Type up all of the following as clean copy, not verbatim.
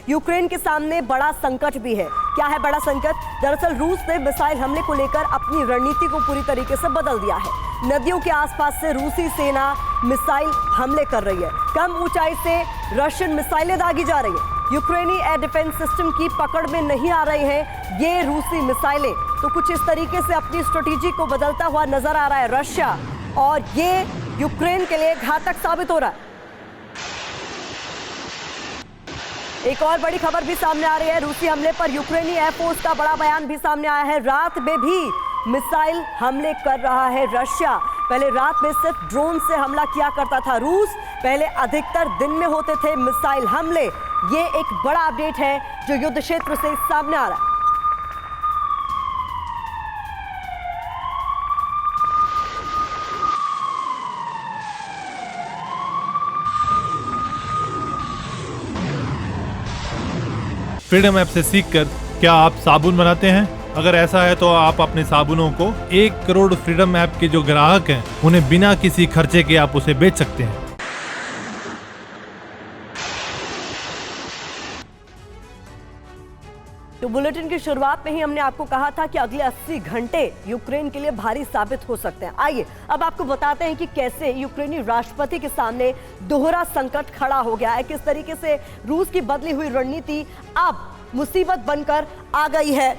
Ukraine के सामने बड़ा संकट भी है। क्या है बड़ा संकट? दरअसल रूस ने मिसाइल हमले को लेकर अपनी रणनीति को पूरी तरीके से बदल दिया है। नदियों के आसपास से रूसी सेना मिसाइल हमले कर रही है। कम ऊंचाई से रशियन मिसाइलें दागी जा रही है। यूक्रेनी एयर डिफेंस सिस्टम की पकड़ में नहीं आ रही हैं ये रूसी मिसाइलें। तो कुछ इस तरीके से अपनी स्ट्रेटेजी को बदलता हुआ नजर आ रहा है रशिया, और ये यूक्रेन के लिए घातक साबित हो रहा है। एक और बड़ी खबर भी सामने आ रही है। रूसी हमले पर यूक्रेनी एयरफोर्स का बड़ा बयान भी सामने आया है। रात में भी मिसाइल हमले कर रहा है रशिया। पहले रात में सिर्फ ड्रोन से हमला किया करता था रूस, पहले अधिकतर दिन में होते थे मिसाइल हमले। ये एक बड़ा अपडेट है जो युद्ध क्षेत्र से सामने आ रहा है। फ्रीडम ऐप से सीखकर क्या आप साबुन बनाते हैं? अगर ऐसा है तो आप अपने साबुनों को 1 करोड़ फ्रीडम ऐप के जो ग्राहक हैं उन्हें बिना किसी खर्चे के आप उसे बेच सकते हैं। तो बुलेटिन की शुरुआत में ही हमने आपको कहा था कि अगले 80 घंटे यूक्रेन के लिए भारी साबित हो सकते हैं। आइए अब आपको बताते हैं कि कैसे यूक्रेनी राष्ट्रपति के सामने दोहरा संकट खड़ा हो गया है, किस तरीके से रूस की बदली हुई रणनीति अब मुसीबत बनकर आ गई है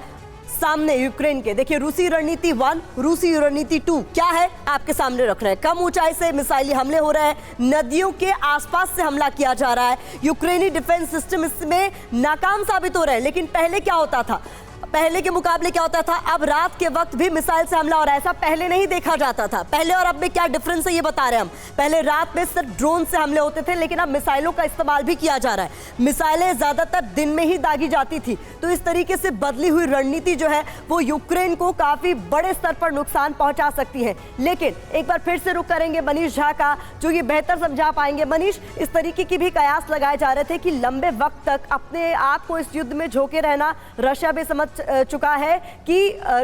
सामने यूक्रेन के। देखिए, रूसी रणनीति 1, रूसी रणनीति 2 क्या है आपके सामने रख रहे हैं। कम ऊंचाई से मिसाइली हमले हो रहे हैं, नदियों के आसपास से हमला किया जा रहा है। यूक्रेनी डिफेंस सिस्टम इसमें नाकाम साबित हो रहे हैं। लेकिन पहले क्या होता था, पहले के मुकाबले क्या होता था, अब रात के वक्त भी मिसाइल से हमला हो रहा है। ऐसा पहले नहीं देखा जाता था। पहले और अब में क्या डिफरेंस है ये बता रहे हैं हम। पहले रात में सिर्फ ड्रोन से हमले होते थे, लेकिन अब मिसाइलों का इस्तेमाल भी किया जा रहा है। मिसाइलें ज्यादातर दिन में ही दागी जाती थी। तो इस तरीके से बदली हुई रणनीति जो है वो यूक्रेन को काफी बड़े स्तर पर नुकसान पहुंचा सकती है। लेकिन एक बार फिर से रुख करेंगे मनीष झा का, जो ये बेहतर समझा पाएंगे। मनीष, इस तरीके की भी कयास लगाए जा रहे थे कि लंबे वक्त तक अपने आप को इस युद्ध में झोंके रहना रशिया भी समझ चुका है कि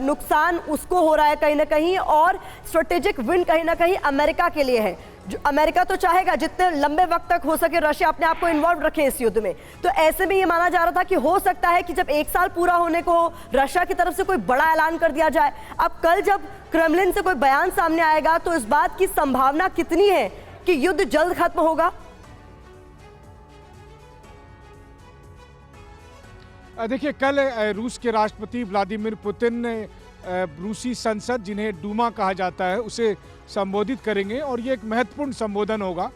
नुकसान उसको हो रहा है कहीं ना कहीं, और स्ट्रेटेजिक विन कहीं ना कहीं अमेरिका के लिए है। जो अमेरिका तो चाहेगा जितने लंबे वक्त तक हो सके रशिया अपने आप को इन्वॉल्व रखे इस युद्ध में। तो ऐसे में ये माना जा रहा था कि हो सकता है कि जब 1 साल पूरा होने को हो, रशिया की तरफ से कोई बड़ा ऐलान कर दिया जाए। अब कल जब क्रेमलिन से कोई बयान सामने आएगा तो इस बात की संभावना कितनी है कि युद्ध जल्द खत्म होगा? देखिए, कल रूस के राष्ट्रपति व्लादिमीर पुतिन ने रूसी संसद, जिन्हें डूमा कहा जाता है, उसे संबोधित करेंगे। और ये एक महत्वपूर्ण संबोधन होगा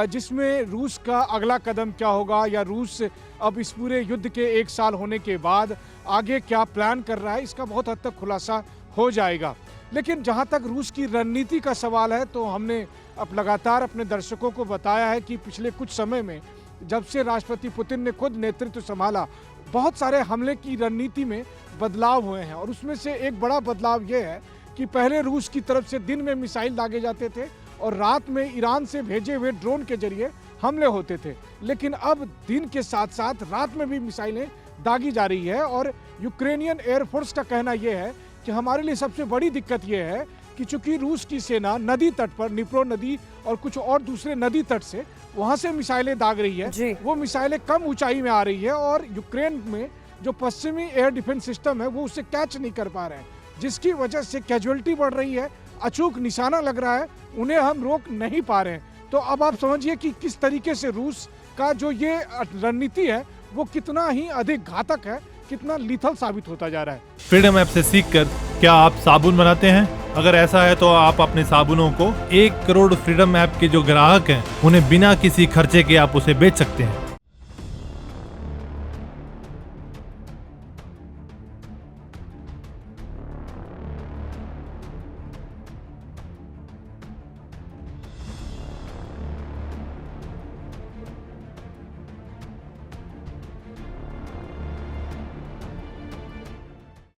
जिसमें रूस का अगला कदम क्या होगा, या रूस अब इस पूरे युद्ध के 1 साल होने के बाद आगे क्या प्लान कर रहा है, इसका बहुत हद तक खुलासा हो जाएगा। लेकिन जहां तक रूस की रणनीति का सवाल है, तो हमने अब लगातार अपने दर्शकों को बताया है कि पिछले कुछ समय में जब से राष्ट्रपति पुतिन ने खुद नेतृत्व संभाला, बहुत सारे हमले की रणनीति में बदलाव हुए हैं। और उसमें से एक बड़ा बदलाव यह है कि पहले रूस की तरफ से दिन में मिसाइल दागे जाते थे और रात में ईरान से भेजे हुए ड्रोन के जरिए हमले होते थे। लेकिन अब दिन के साथ साथ रात में भी मिसाइलें दागी जा रही है। और यूक्रेनियन एयरफोर्स का कहना यह है कि हमारे लिए सबसे बड़ी दिक्कत यह है कि चूंकि रूस की सेना नदी तट पर, निप्रो नदी और कुछ और दूसरे नदी तट से वहां से मिसाइलें दाग रही है, वो मिसाइलें कम ऊंचाई में आ रही है और यूक्रेन में जो पश्चिमी एयर डिफेंस सिस्टम है वो उसे कैच नहीं कर पा रहे हैं, जिसकी वजह से कैजुअलिटी बढ़ रही है, अचूक निशाना लग रहा है, उन्हें हम रोक नहीं पा रहे हैं। तो अब आप समझिए कि किस तरीके से रूस का जो ये रणनीति है वो कितना ही अधिक घातक है, कितना लीथल साबित होता जा रहा है। फ्रीडम ऐप से सीखकर क्या आप साबुन बनाते हैं? अगर ऐसा है तो आप अपने साबुनों को 1 करोड़ फ्रीडम ऐप के जो ग्राहक हैं उन्हें बिना किसी खर्चे के आप उसे बेच सकते हैं।